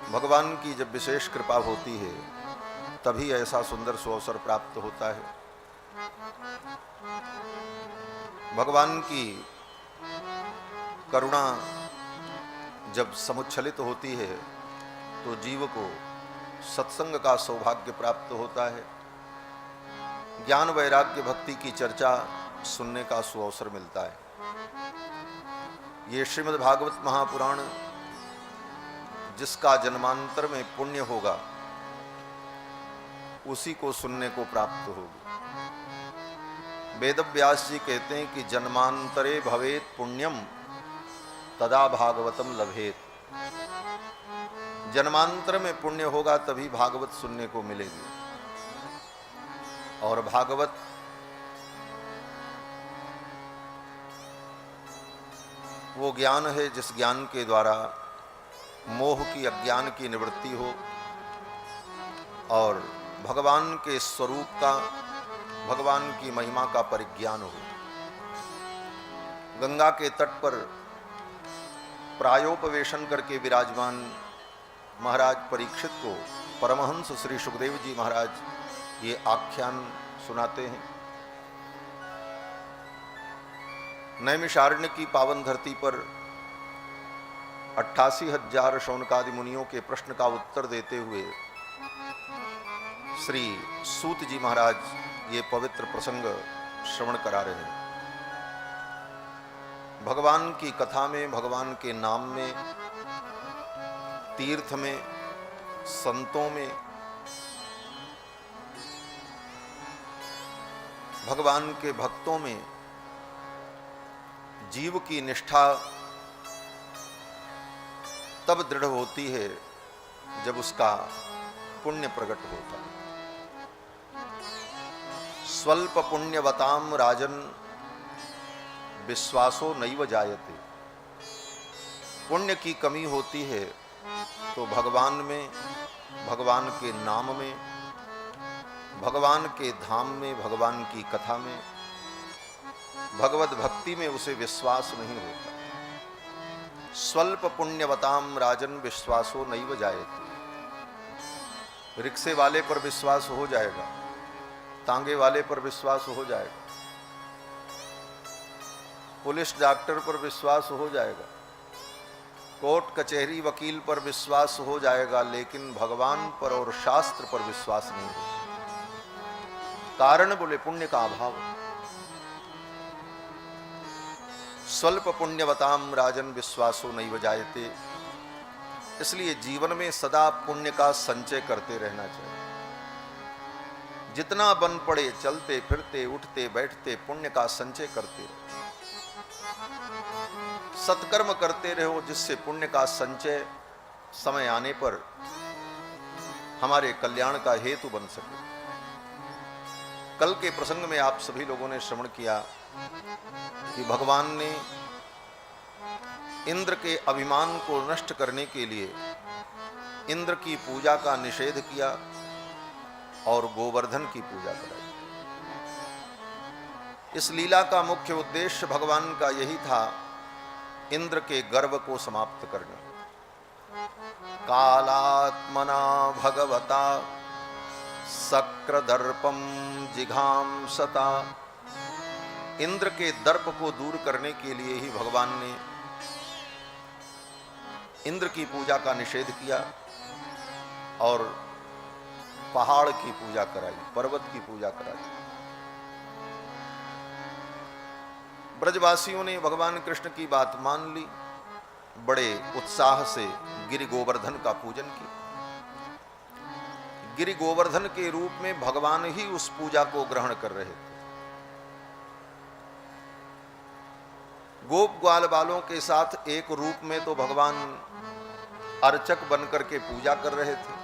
भगवान की जब विशेष कृपा होती है तभी ऐसा सुंदर सुअवसर प्राप्त होता है। भगवान की करुणा जब समुच्छलित होती है तो जीव को सत्संग का सौभाग्य प्राप्त होता है। ज्ञान वैराग्य भक्ति की चर्चा सुनने का सुअवसर मिलता है। ये श्रीमद् भागवत महापुराण जिसका जन्मांतर में पुण्य होगा उसी को सुनने को प्राप्त होगी। वेदव्यास जी कहते हैं कि जन्मांतरे भवेत पुण्यम तदा भागवतम लभेत। जन्मांतर में पुण्य होगा तभी भागवत सुनने को मिलेगी। और भागवत वो ज्ञान है जिस ज्ञान के द्वारा मोह की अज्ञान की निवृत्ति हो और भगवान के स्वरूप का, भगवान की महिमा का परिज्ञान हो। गंगा के तट पर प्रायोपवेशन करके विराजमान महाराज परीक्षित को परमहंस श्री सुखदेव जी महाराज ये आख्यान सुनाते हैं। नैमिषारण्य की पावन धरती पर 88,000 शौनकादि मुनियों के प्रश्न का उत्तर देते हुए श्री सूत जी महाराज ये पवित्र प्रसंग श्रवण करा रहे हैं। भगवान की कथा में, भगवान के नाम में, तीर्थ में, संतों में, भगवान के भक्तों में जीव की निष्ठा तब दृढ़ होती है जब उसका पुण्य प्रकट होता है। स्वल्प पुण्यवताम राजन विश्वासो नैव जायते। पुण्य की कमी होती है तो भगवान में, भगवान के नाम में, भगवान के धाम में, भगवान की कथा में, भगवत भक्ति में उसे विश्वास नहीं होता। स्वल्प पुण्यवताम राजन विश्वासो नैव जायते। रिक्शे वाले पर विश्वास हो जाएगा, तांगे वाले पर विश्वास हो जाएगा, पुलिस डॉक्टर पर विश्वास हो जाएगा, कोर्ट कचहरी वकील पर विश्वास हो जाएगा, लेकिन भगवान पर और शास्त्र पर विश्वास नहीं होगा। कारण बोले पुण्य का अभाव। स्वल्प पुण्यवताम राजन विश्वासो नैव जायते। इसलिए जीवन में सदा पुण्य का संचय करते रहना चाहिए। जितना बन पड़े, चलते फिरते उठते बैठते पुण्य का संचय करते रहो। सत्कर्म करते रहो जिससे पुण्य का संचय समय आने पर हमारे कल्याण का हेतु बन सके। कल के प्रसंग में आप सभी लोगों ने श्रवण किया कि भगवान ने इंद्र के अभिमान को नष्ट करने के लिए इंद्र की पूजा का निषेध किया और गोवर्धन की पूजा कराई। इस लीला का मुख्य उद्देश्य भगवान का यही था, इंद्र के गर्व को समाप्त करना। कालात्मना भगवता सक्र-दर्पम जिघाम सता। इंद्र के दर्प को दूर करने के लिए ही भगवान ने इंद्र की पूजा का निषेध किया और पहाड़ की पूजा कराई, पर्वत की पूजा कराई। ब्रजवासियों ने भगवान कृष्ण की बात मान ली, बड़े उत्साह से गिरि गोवर्धन का पूजन किया। गिरि गोवर्धन के रूप में भगवान ही उस पूजा को ग्रहण कर रहे थे। गोप ग्वाल बालों के साथ एक रूप में तो भगवान अर्चक बनकर के पूजा कर रहे थे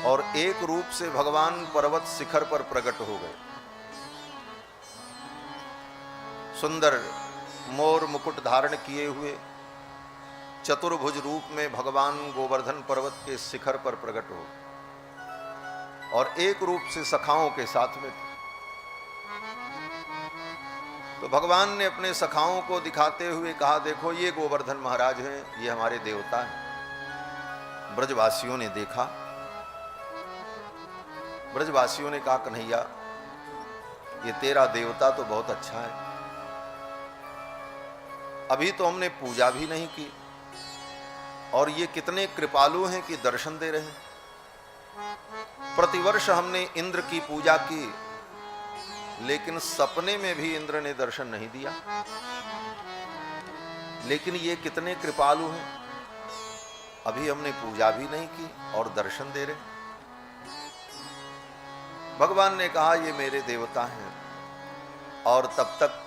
और एक रूप से भगवान पर्वत शिखर पर प्रकट हो गए। सुंदर मोर मुकुट धारण किए हुए चतुर्भुज रूप में भगवान गोवर्धन पर्वत के शिखर पर प्रकट हो और एक रूप से सखाओं के साथ में थे। तो भगवान ने अपने सखाओं को दिखाते हुए कहा, देखो ये गोवर्धन महाराज हैं, ये हमारे देवता हैं। ब्रजवासियों ने देखा। ब्रजवासियों ने कहा, कन्हैया ये तेरा देवता तो बहुत अच्छा है, अभी तो हमने पूजा भी नहीं की और ये कितने कृपालु हैं कि दर्शन दे रहे हैं। प्रतिवर्ष हमने इंद्र की पूजा की, लेकिन सपने में भी इंद्र ने दर्शन नहीं दिया, लेकिन ये कितने कृपालु हैं, अभी हमने पूजा भी नहीं की और दर्शन दे रहे। भगवान ने कहा, ये मेरे देवता हैं। और तब तक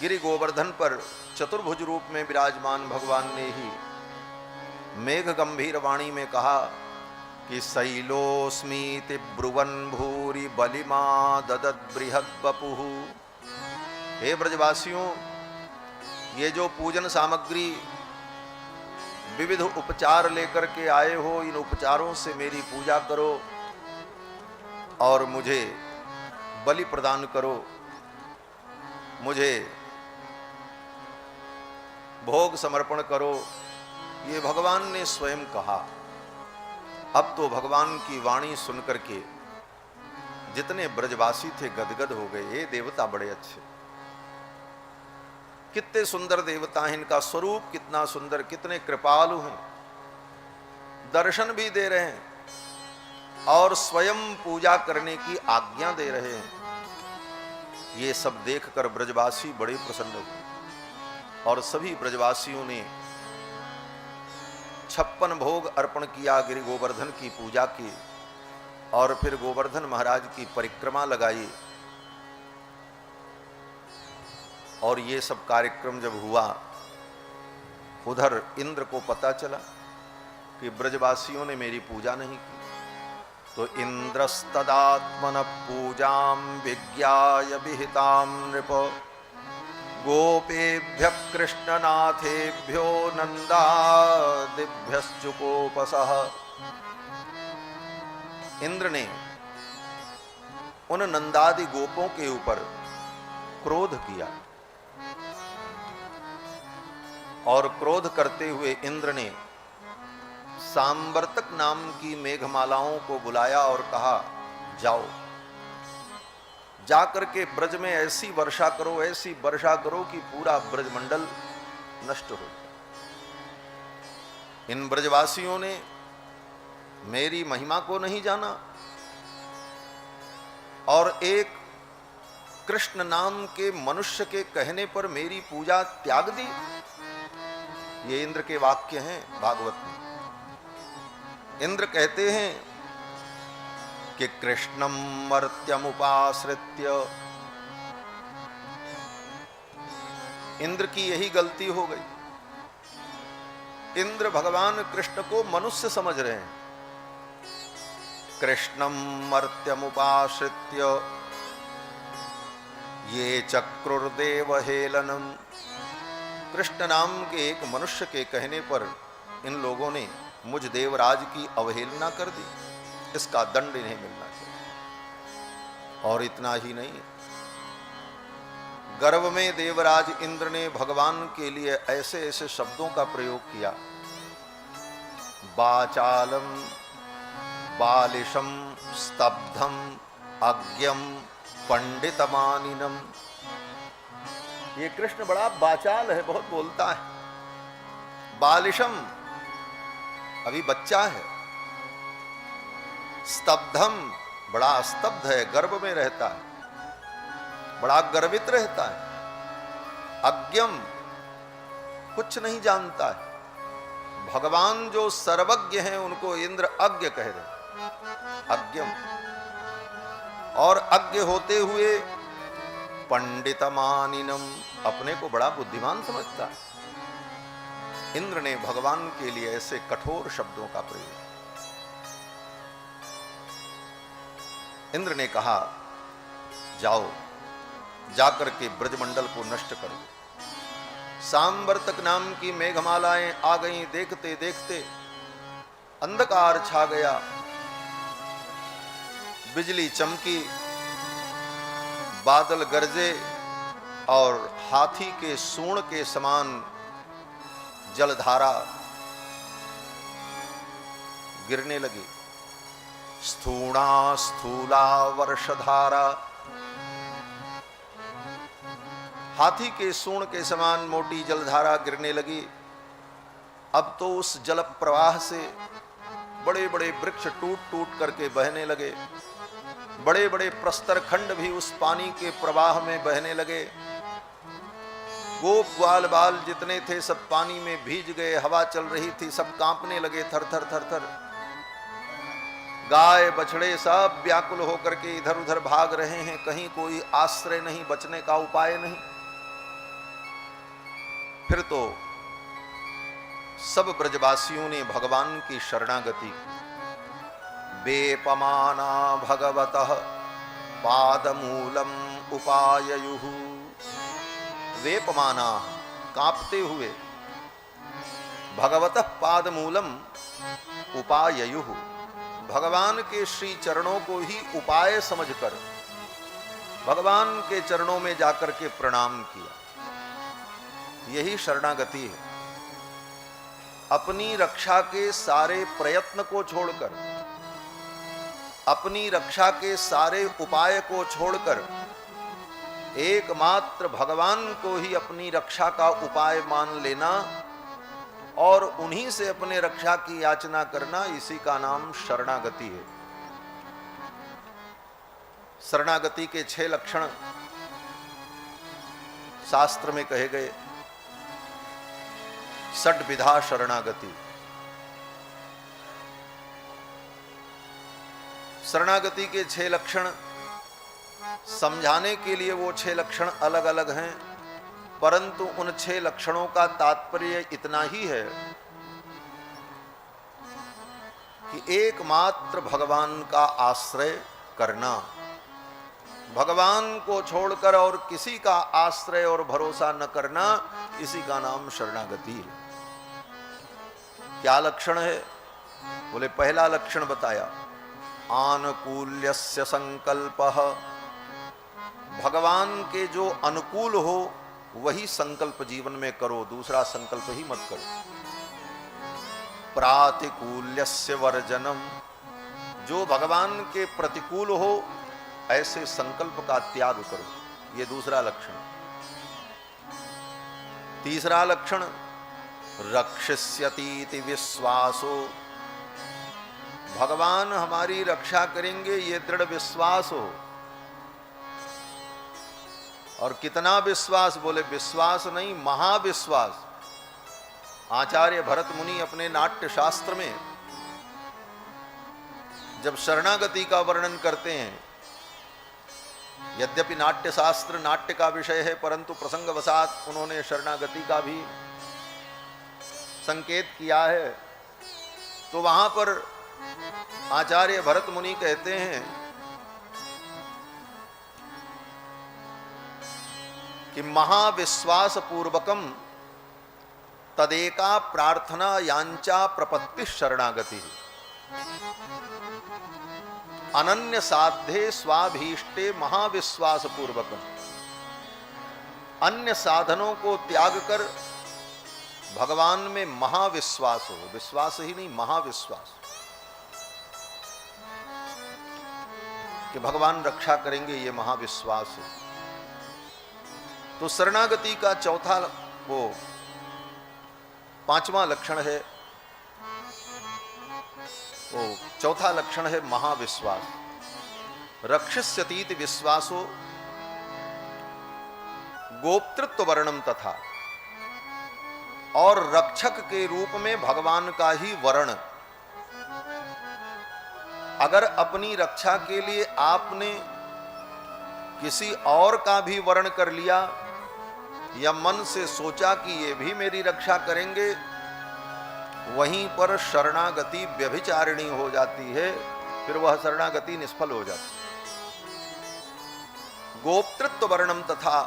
गिरि गोवर्धन पर चतुर्भुज रूप में विराजमान भगवान ने ही मेघ गंभीर वाणी में कहा कि शैलोस्मीति ब्रुवन् भूरि बलिमा ददत् बृहत् वपुः। हे ब्रजवासियों, ये जो पूजन सामग्री विविध उपचार लेकर के आए हो, इन उपचारों से मेरी पूजा करो और मुझे बलि प्रदान करो, मुझे भोग समर्पण करो। ये भगवान ने स्वयं कहा। अब तो भगवान की वाणी सुनकर के जितने ब्रजवासी थे गदगद हो गए। ये देवता बड़े अच्छे, कितने सुंदर देवता हैं, इनका स्वरूप कितना सुंदर, कितने कृपालु हैं, दर्शन भी दे रहे हैं और स्वयं पूजा करने की आज्ञा दे रहे हैं। ये सब देखकर ब्रजवासी बड़े प्रसन्न हुए और सभी ब्रजवासियों ने 56 भोग अर्पण किया, गिरि गोवर्धन की पूजा की और फिर गोवर्धन महाराज की परिक्रमा लगाई। और ये सब कार्यक्रम जब हुआ, उधर इंद्र को पता चला कि ब्रजवासियों ने मेरी पूजा नहीं की, तो इंद्रस्तदात्मन पूजाम विज्ञाय विहिताम नृप गोपेभ्य कृष्णनाथेभ्यो नंदादिभ्यश्चुकोपसः। इंद्र ने उन नंदादि गोपों के ऊपर क्रोध किया और क्रोध करते हुए इंद्र ने सांवर्तक नाम की मेघमालाओं को बुलाया और कहा, जाओ जाकर के ब्रज में ऐसी वर्षा करो, ऐसी वर्षा करो कि पूरा ब्रजमंडल नष्ट हो जाए। इन ब्रजवासियों ने मेरी महिमा को नहीं जाना और एक कृष्ण नाम के मनुष्य के कहने पर मेरी पूजा त्याग दी। ये इंद्र के वाक्य हैं भागवत में। इंद्र कहते हैं कि कृष्णम मर्त्यमुपाश्रित्य, इंद्र की यही गलती हो गई। इंद्र भगवान कृष्ण को मनुष्य समझ रहे हैं। कृष्णम मर्त्यमुपाश्रित्य ये चक्रुर्देव हेलनम। कृष्ण नाम के एक मनुष्य के कहने पर इन लोगों ने मुझ देवराज की अवहेलना कर दी, इसका दंड इन्हें मिलना चाहिए। और इतना ही नहीं, गर्भ में देवराज इंद्र ने भगवान के लिए ऐसे ऐसे शब्दों का प्रयोग किया, बाचालम बालिशम स्तब्धम अज्ञम पंडितमानिनम। ये कृष्ण बड़ा बाचाल है, बहुत बोलता है। बालिशम, अभी बच्चा है। स्तब्धम, बड़ा स्तब्ध है, गर्भ में रहता है, बड़ा गर्वित रहता है। अज्ञम, कुछ नहीं जानता है। भगवान जो सर्वज्ञ हैं उनको इंद्र अज्ञ कह रहे, अज्ञम। और अज्ञ होते हुए पंडितमानिनम, अपने को बड़ा बुद्धिमान समझता है। इंद्र ने भगवान के लिए ऐसे कठोर शब्दों का प्रयोग। इंद्र ने कहा, जाओ जाकर के ब्रजमंडल को नष्ट करो। सांवर्तक नाम की मेघमालाएं आ गईं, देखते देखते अंधकार छा गया, बिजली चमकी, बादल गरजे और हाथी के सूंड के समान जलधारा गिरने लगी। स्थूणा स्थूला वर्षधारा, हाथी के सूंड के समान मोटी जलधारा गिरने लगी। अब तो उस जल प्रवाह से बड़े बड़े वृक्ष टूट टूट करके बहने लगे, बड़े बड़े प्रस्तर खंड भी उस पानी के प्रवाह में बहने लगे। गोप ग्वाल बाल जितने थे सब पानी में भीज गए, हवा चल रही थी, सब कांपने लगे थर थर थर थर। गाय बछड़े सब व्याकुल होकर के इधर उधर भाग रहे हैं, कहीं कोई आश्रय नहीं, बचने का उपाय नहीं। फिर तो सब ब्रजवासियों ने भगवान की शरणागति, वेपमाना भगवतः पादमूलम उपाययुः। वेपमाना, कांपते हुए, भगवतः पादमूलम उपाययुः, भगवान के श्री चरणों को ही उपाय समझकर भगवान के चरणों में जाकर के प्रणाम किया। यही शरणागति है। अपनी रक्षा के सारे प्रयत्न को छोड़कर, अपनी रक्षा के सारे उपाय को छोड़कर एकमात्र भगवान को ही अपनी रक्षा का उपाय मान लेना और उन्हीं से अपने रक्षा की याचना करना, इसी का नाम शरणागति है। शरणागति के 6 लक्षण शास्त्र में कहे गए। षड्विधा शरणागति। शरणागति के 6 लक्षण समझाने के लिए वो 6 लक्षण अलग अलग हैं, परंतु उन 6 लक्षणों का तात्पर्य इतना ही है कि एकमात्र भगवान का आश्रय करना, भगवान को छोड़कर और किसी का आश्रय और भरोसा न करना, इसी का नाम शरणागति है। क्या लक्षण है? बोले पहला लक्षण बताया, आनुकूल्यस्य संकल्पः, भगवान के जो अनुकूल हो वही संकल्प जीवन में करो, दूसरा संकल्प ही मत करो। प्रातिकूल्यस्य वर्जनम, जो भगवान के प्रतिकूल हो ऐसे संकल्प का त्याग करो, ये दूसरा लक्षण। तीसरा लक्षण, रक्षिष्यतीति विश्वासो, भगवान हमारी रक्षा करेंगे ये दृढ़ विश्वास हो। और कितना विश्वास? बोले विश्वास नहीं, महाविश्वास। आचार्य भरत मुनि अपने नाट्य शास्त्र में जब शरणागति का वर्णन करते हैं, यद्यपि नाट्य शास्त्र नाट्य का विषय है, परंतु प्रसंगवशात उन्होंने शरणागति का भी संकेत किया है, तो वहां पर आचार्य भरत मुनि कहते हैं कि महाविश्वास पूर्वकम तदेका प्रार्थना यांचा प्रपत्ति शरणागति, अनन्य साध्ये स्वाभीष्टे महाविश्वास पूर्वकम, अन्य साधनों को त्याग कर भगवान में महाविश्वास हो, विश्वास ही नहीं महाविश्वास, कि भगवान रक्षा करेंगे, ये महाविश्वास है। तो शरणागति का चौथा वो 5वां लक्षण है, वो चौथा लक्षण है महाविश्वास। रक्षिष्यतीति विश्वासो गोप्तृत्व वर्णम तथा, और रक्षक के रूप में भगवान का ही वर्ण। अगर अपनी रक्षा के लिए आपने किसी और का भी वर्ण कर लिया या मन से सोचा कि ये भी मेरी रक्षा करेंगे, वहीं पर शरणागति व्यभिचारिणी हो जाती है, फिर वह शरणागति निष्फल हो जाती है। गोप्तृत्व वर्णम तथा,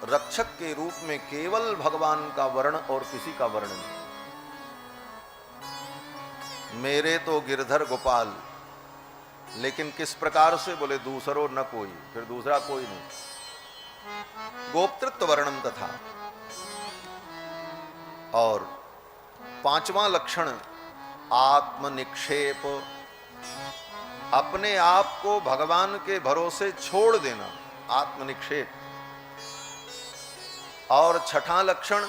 रक्षक के रूप में केवल भगवान का वर्ण और किसी का वर्ण नहीं। मेरे तो गिरधर गोपाल, लेकिन किस प्रकार से? बोले दूसरो न कोई, फिर दूसरा कोई नहीं। गोप्तृत्व वर्णम तथा। और 5वां लक्षण आत्मनिक्षेप, अपने आप को भगवान के भरोसे छोड़ देना, आत्मनिक्षेप। और छठा लक्षण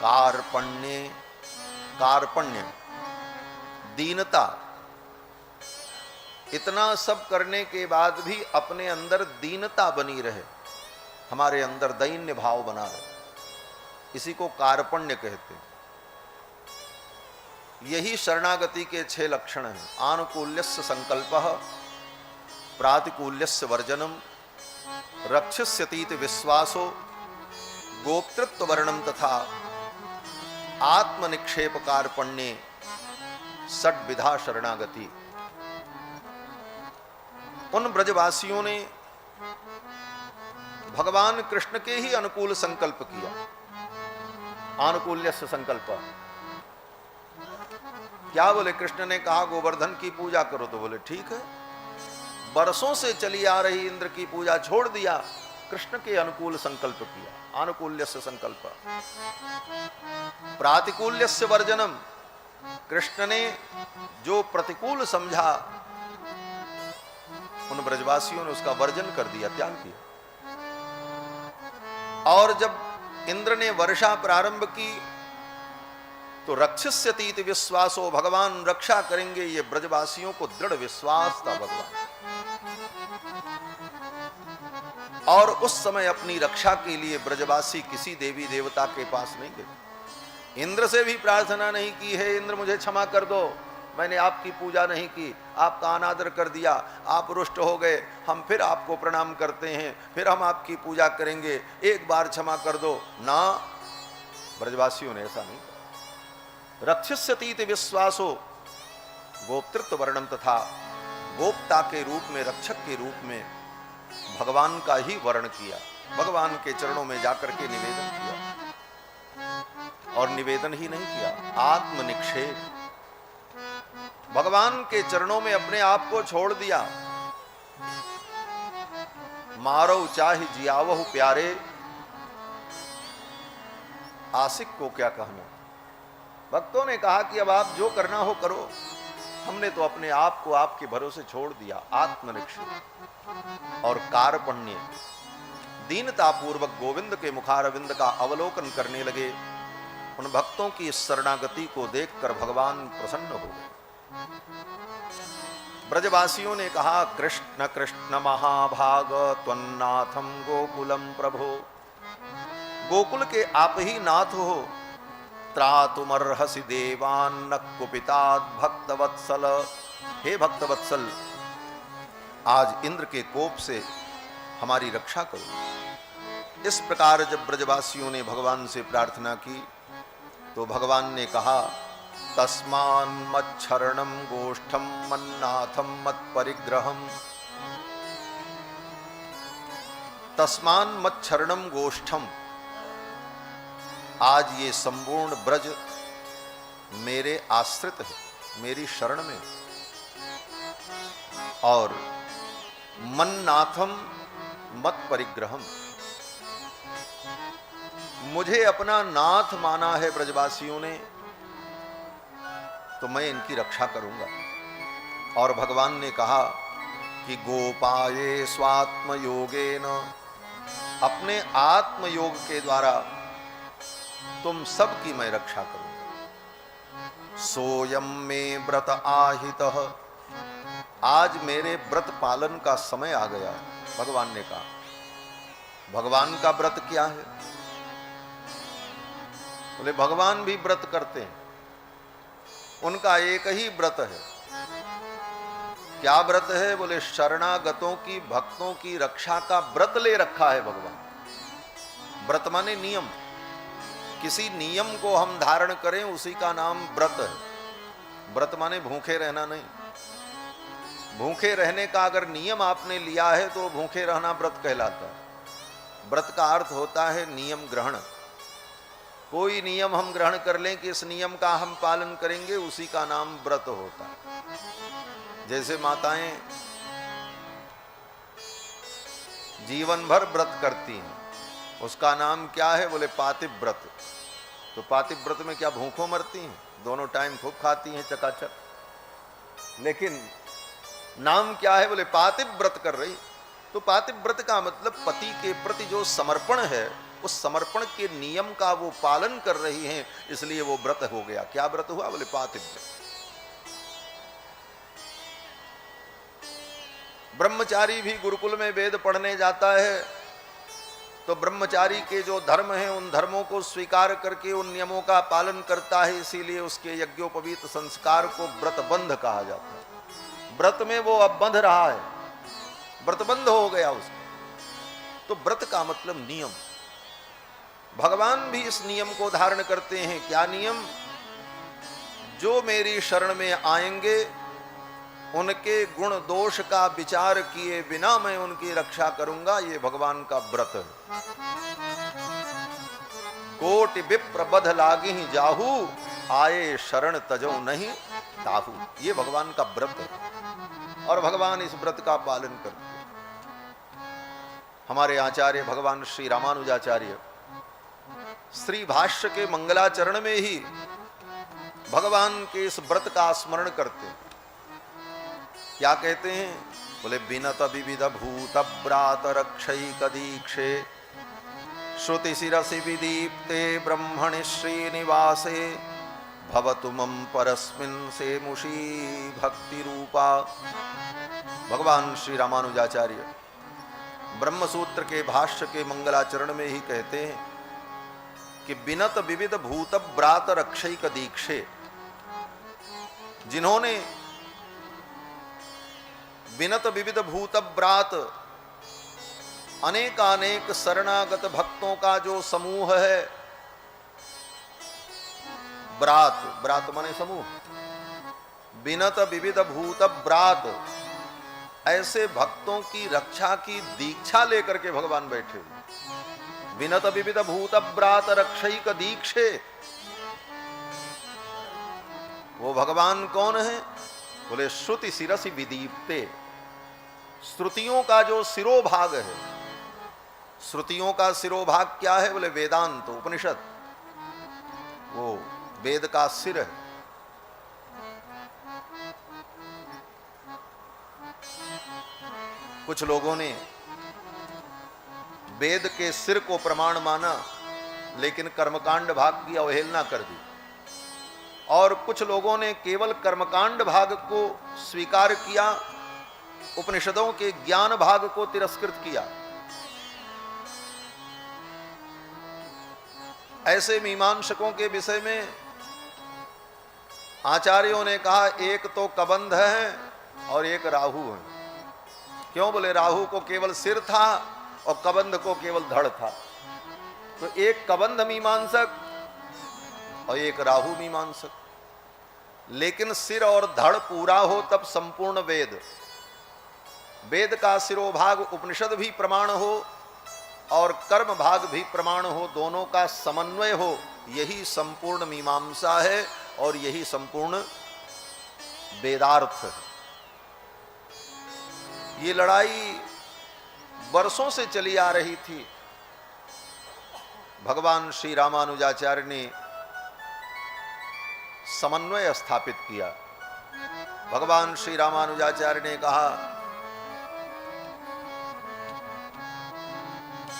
कार्पण्य, कार्पण्य दीनता। इतना सब करने के बाद भी अपने अंदर दीनता बनी रहे, हमारे अंदर दैन्य भाव बना रहे, इसी को कार्पण्य कहते हैं। यही शरणागति के 6 लक्षण हैं। आनुकूल्यस्य संकल्पः, प्रातिकूल्यस्य वर्जनम, रक्षस्यतीति विश्वासो, गोप्तृत्व वर्णम तथा आत्मनिक्षेप कार्पण्ये षड्विधा शरणागति। उन ब्रजवासियों ने भगवान कृष्ण के ही अनुकूल संकल्प किया। आनुकूल्यस्य संकल्प क्या बोले? कृष्ण ने कहा गोवर्धन की पूजा करो, तो बोले ठीक है। बरसों से चली आ रही इंद्र की पूजा छोड़ दिया, कृष्ण के अनुकूल संकल्प किया, आनुकूल्यस्य संकल्प। प्रातिकूल्यस्य वर्जनम, कृष्ण ने जो प्रतिकूल समझा उन ब्रजवासियों ने उसका वर्जन कर दिया, त्याग किया। और जब इंद्र ने वर्षा प्रारंभ की तो रक्षस्यतीति विश्वासो, भगवान रक्षा करेंगे, ये ब्रजवासियों को दृढ़ विश्वास था भगवान। और उस समय अपनी रक्षा के लिए ब्रजवासी किसी देवी देवता के पास नहीं गए। इंद्र से भी प्रार्थना नहीं की है इंद्र मुझे क्षमा कर दो, मैंने आपकी पूजा नहीं की, आपका अनादर कर दिया, आप रुष्ट हो गए, हम फिर आपको प्रणाम करते हैं, फिर हम आपकी पूजा करेंगे, एक बार क्षमा कर दो ना। ब्रजवासियों ने ऐसा नहीं कहा। रक्षस्यतीति विश्वासो, गोप्तृत्व वर्णम तथा गोप्ता के रूप में, रक्षक के रूप में भगवान का ही वर्ण किया, भगवान के चरणों में जाकर के निवेदन किया। और निवेदन ही नहीं किया, आत्मनिक्षेप, भगवान के चरणों में अपने आप को छोड़ दिया। मारो चाहे जियावहु प्यारे, आशिक को क्या कहना। भक्तों ने कहा कि अब आप जो करना हो करो, हमने तो अपने आप को आपके भरोसे छोड़ दिया, आत्मनिक्षेप। और कार्पण्य, दीनता पूर्वक गोविंद के मुखारविंद का अवलोकन करने लगे। उन भक्तों की इस शरणागति को देखकर भगवान प्रसन्न हो गए। ब्रजवासियों ने कहा कृष्ण कृष्ण महाभाग त्वन्नाथम गोकुलम प्रभो, गोकुल के आप ही नाथ हो, त्रातुमर्हसि देवान्न कुपितात् भक्तवत्सल। हे भक्तवत्सल, आज इंद्र के कोप से हमारी रक्षा करो। इस प्रकार जब ब्रजवासियों ने भगवान से प्रार्थना की तो भगवान ने कहा तस्मान् मच्छरणम गोष्ठम मन्नाथम मत्परिग्रहम। तस्मान् मच्छरणम गोष्ठम, आज ये संपूर्ण ब्रज मेरे आश्रित है, मेरी शरण में। और मन्नाथम मत परिग्रहम, मुझे अपना नाथ माना है ब्रजवासियों ने, तो मैं इनकी रक्षा करूंगा। और भगवान ने कहा कि गोपाये स्वात्म योगेन, अपने आत्म योग के द्वारा तुम सबकी मैं रक्षा करूंगा। सोयम में व्रत आहितः, आज मेरे व्रत पालन का समय आ गया। भगवान ने कहा, भगवान का व्रत क्या है? बोले भगवान भी व्रत करते हैं, उनका एक ही व्रत है। क्या व्रत है? बोले शरणागतों की, भक्तों की रक्षा का व्रत ले रखा है भगवान। व्रत माने नियम, किसी नियम को हम धारण करें उसी का नाम व्रत है। व्रत माने भूखे रहना नहीं। भूखे रहने का अगर नियम आपने लिया है तो भूखे रहना व्रत कहलाता है। व्रत का अर्थ होता है नियम ग्रहण। कोई नियम हम ग्रहण कर लें कि इस नियम का हम पालन करेंगे, उसी का नाम व्रत होता है। जैसे माताएं जीवन भर व्रत करती हैं, उसका नाम क्या है? बोले पातिव्रत। तो पातिव्रत में क्या भूखों मरती हैं? दोनों टाइम खूब खाती हैं चकाचक। लेकिन नाम क्या है? बोले पातिव्रत कर रही। तो पातिव्रत का मतलब पति के प्रति जो समर्पण है, उस समर्पण के नियम का वो पालन कर रही हैं, इसलिए वो व्रत हो गया। क्या व्रत हुआ? बोले पातिव्रत। ब्रह्मचारी भी गुरुकुल में वेद पढ़ने जाता है तो ब्रह्मचारी के जो धर्म हैं उन धर्मों को स्वीकार करके उन नियमों का पालन करता है, इसीलिए उसके यज्ञोपवीत संस्कार को व्रतबंध कहा जाता है। व्रत में वो अब बंध रहा है, व्रतबंध हो गया उसको। तो व्रत का मतलब नियम। भगवान भी इस नियम को धारण करते हैं। क्या नियम? जो मेरी शरण में आएंगे उनके गुण दोष का विचार किए बिना मैं उनकी रक्षा करूंगा, ये भगवान का व्रत है। कोटि विप्र बध लागी जाहू, आए शरण तजो नहीं ताहू। ये भगवान का व्रत है और भगवान इस व्रत का पालन करते हैं। हमारे आचार्य भगवान श्री रामानुजाचार्य श्री भाष्य के मंगलाचरण में ही भगवान के इस व्रत का स्मरण करते हैं। क्या कहते हैं? बोले बिनत विविध भूत व्रात रक्षैक दीक्षे श्रुति शिरसि विदीप्ते ब्रह्मणि श्रीनिवासे भवतु मम परस्मिन् सेमुषी भक्ति रूपा। भगवान श्री रामानुजाचार्य ब्रह्मसूत्र के भाष्य के मंगलाचरण में ही कहते हैं कि बिनत विविध भूत व्रात रक्षैक दीक्षे, जिन्होंने बिनत विविध भूत व्रात, अनेकानेक शरणागत भक्तों का जो समूह है, व्रात, व्रात माने समूह, बिनत विविध भूत व्रात, ऐसे भक्तों की रक्षा की दीक्षा लेकर के भगवान बैठे हुए। बिनत विविध भूत व्रात रक्षैक दीक्षे, वो भगवान कौन है? बोले श्रुति शिरसि विदीप्ते, श्रुतियों का जो सिरोभाग है। श्रुतियों का सिरोभाग क्या है? बोले वेदांत, उपनिषद, वो वेद का सिर है। कुछ लोगों ने वेद के सिर को प्रमाण माना, लेकिन कर्मकांड भाग की अवहेलना कर दी, और कुछ लोगों ने केवल कर्मकांड भाग को स्वीकार किया, उपनिषदों के ज्ञान भाग को तिरस्कृत किया। ऐसे मीमांसकों के विषय में आचार्यों ने कहा एक तो कबंध है और एक राहु है। क्यों? बोले राहु को केवल सिर था और कबंध को केवल धड़ था। तो एक कबंध मीमांसक और एक राहु मीमांसक। लेकिन सिर और धड़ पूरा हो तब संपूर्ण वेद, वेद का सिरोभाग उपनिषद भी प्रमाण हो और कर्म भाग भी प्रमाण हो, दोनों का समन्वय हो, यही संपूर्ण मीमांसा है और यही संपूर्ण वेदार्थ है। ये लड़ाई वर्षों से चली आ रही थी। भगवान श्री रामानुजाचार्य ने समन्वय स्थापित किया। भगवान श्री रामानुजाचार्य ने कहा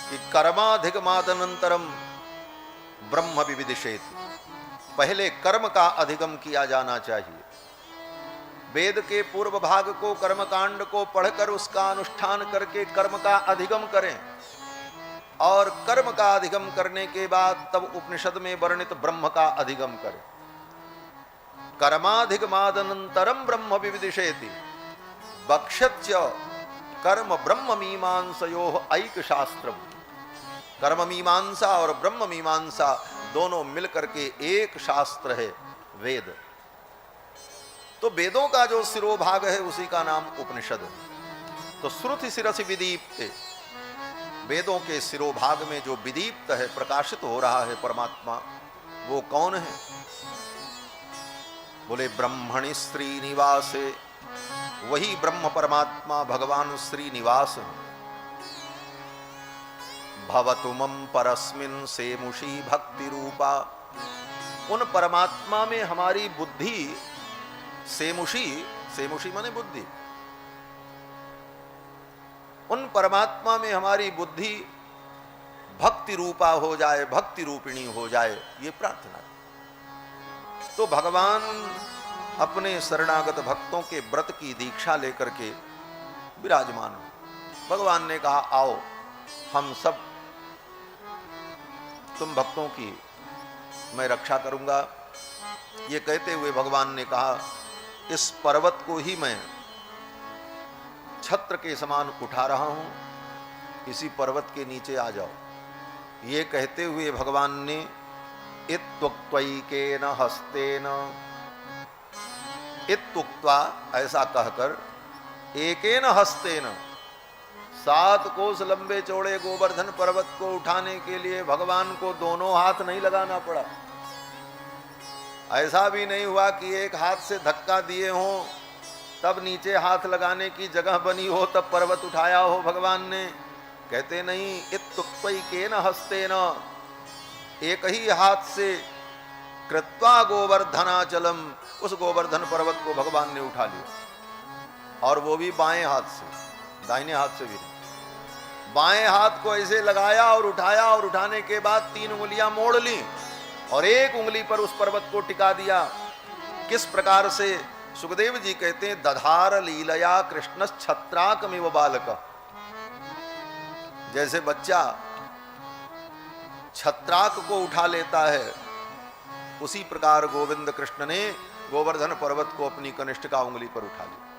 कि कर्माधिगमादनंतरम ब्रह्म विविदिशेत, पहले कर्म का अधिगम किया जाना चाहिए। वेद के पूर्व भाग को, कर्मकांड को पढ़कर उसका अनुष्ठान करके कर्म का अधिगम करें, और कर्म का अधिगम करने के बाद तब उपनिषद में वर्णित ब्रह्म का अधिगम करें। कर्माधिगमादनंतरम ब्रह्म विविदिशेति बक्षत्य कर्म ब्रह्म मीमांसयोः ऐक शास्त्रम। कर्म मीमांसा और ब्रह्म मीमांसा दोनों मिलकर के एक शास्त्र है, वेद। तो वेदों का जो सिरोभाग है उसी का नाम उपनिषद है। तो श्रुति शिरसि विदीप्ते, वेदों के सिरोभाग में जो विदीप्त है, प्रकाशित हो रहा है परमात्मा, वो कौन है? बोले ब्रह्मणि श्रीनिवासे, वही ब्रह्म परमात्मा भगवान श्रीनिवास है। भवतु मम परस्मिन् सेमुषी भक्ति रूपा, उन परमात्मा में हमारी बुद्धि सेमुषी, सेमुषी माने बुद्धि, उन परमात्मा में हमारी बुद्धि भक्ति रूपा हो जाए, भक्ति रूपिणी हो जाए, ये प्रार्थना। तो भगवान अपने शरणागत भक्तों के व्रत की दीक्षा लेकर के विराजमान हो। भगवान ने कहा आओ हम सब तुम भक्तों की मैं रक्षा करूंगा। ये कहते हुए भगवान ने कहा इस पर्वत को ही मैं छत्र के समान उठा रहा हूं, इसी पर्वत के नीचे आ जाओ। ये कहते हुए भगवान ने इत्युक्त्वैकेन हस्तेन, इत्युक्त्वा ऐसा कहकर, एकेन हस्तेन 7 कोस लंबे चौड़े गोवर्धन पर्वत को उठाने के लिए भगवान को दोनों हाथ नहीं लगाना पड़ा। ऐसा भी नहीं हुआ कि एक हाथ से धक्का दिए हो तब नीचे हाथ लगाने की जगह बनी हो तब पर्वत उठाया हो भगवान ने। कहते नहीं, इत्युक्त्वैकेन हस्तेन, एक ही हाथ से कृत्वा गोवर्धनाचलम, उस गोवर्धन पर्वत को भगवान ने उठा लिया। और वो भी बाएं हाथ से, दाहिने हाथ से भी नहीं। बाएं हाथ को ऐसे लगाया और उठाया और उठाने के बाद 3 उंगलियां मोड़ ली और एक उंगली पर उस पर्वत को टिका दिया। किस प्रकार से? सुखदेव जी कहते हैं दधार लीलया कृष्ण छत्राकमिव बालक, जैसे बच्चा छत्राक को उठा लेता है उसी प्रकार गोविंद कृष्ण ने गोवर्धन पर्वत को अपनी कनिष्ठ का उंगली पर उठा लिया।